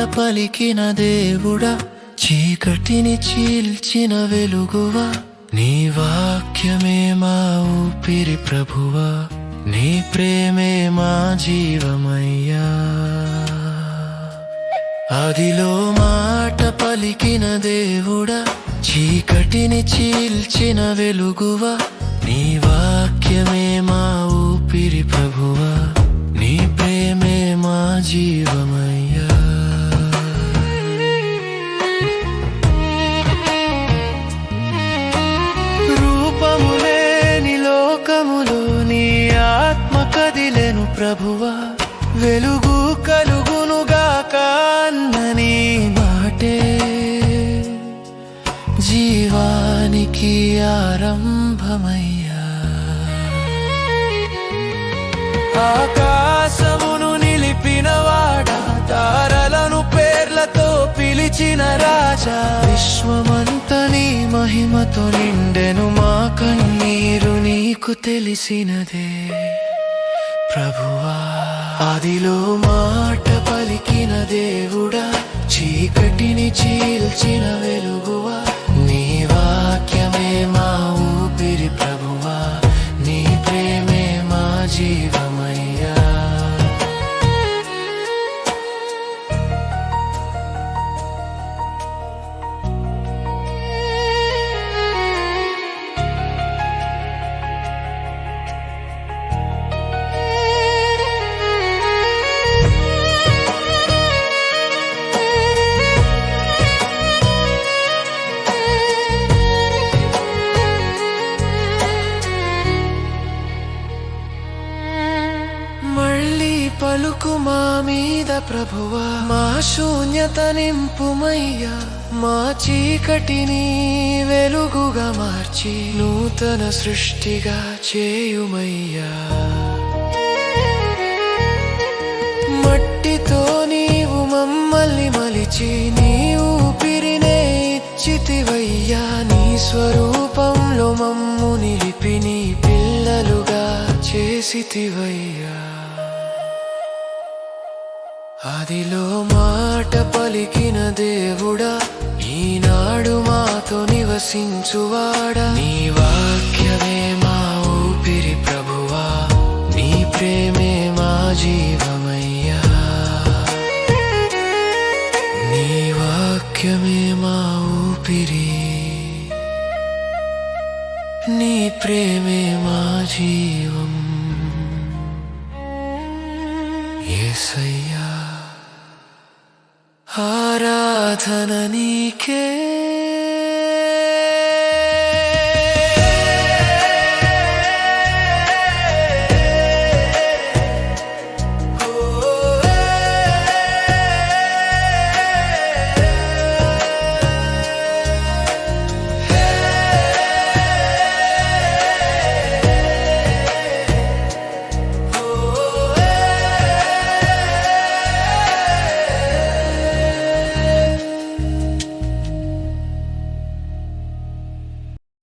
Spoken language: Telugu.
పలికిన దేవుడా, చీకటిని చీల్చిన వెలుగువా, నీ వాక్యమే మా ఊపిరి ప్రభువా, నీ ప్రేమే మా జీవమయ్యా. ఆదిలో మాట పలికిన దేవుడా, చీకటిని చీల్చిన వెలుగువా, నీ వాక్యమే మా ఊపిరి ప్రభువా, నీ ప్రేమే మా జీవమయ్యా. రూపము లేని లోకములో నీ ఆత్మ కదిలెను ప్రభువా, వెలుగు కలుగునుగాక అన్నని మాటే జీవానికి ఆరంభమయ్యా. ఆకాశమును నిలిపినవాడా, తారలను పేర్లతో పిలిచిన రాజా, విశ్వమంత నీ మహిమతో నిండెను, మా కన్నీరు నీకు తెలిసినదే ప్రభువా. ఆదిలో మాట పలికిన దేవుడా, చీకటిని చీల్చిన వెలుగువా, నీ వాక్యమే మా ఊపిరి ప్రభువా, నీ ప్రేమే మా జీవమయ్యా. పలుకు మా మీద ప్రభువా, మా శూన్యత నింపుమయ్యా, మా చీకటిని వెలుగుగా మార్చి నూతన సృష్టిగా చేయుమయ్యా. మట్టితో నీవు మమ్మల్ని మలిచి నీ ఊపిరినే ఇచ్చితివయ్యా, నీ స్వరూపంలో మమ్ము నిలిపి నీ పిల్లలుగా చేసితివయ్యా. ఆదిలో మాట పలికిన దేవుడా, ఈనాడు మాతో నివసించువాడా, నీ వాక్యమే మా ఊపిరి ప్రభువా, నీ ప్రేమే మా జీవమయ్యా. నీ వాక్యమే మా ఊపిరి, నీ ప్రేమే మా జీవం యేసయ్యా. ఆరాధన నీకే.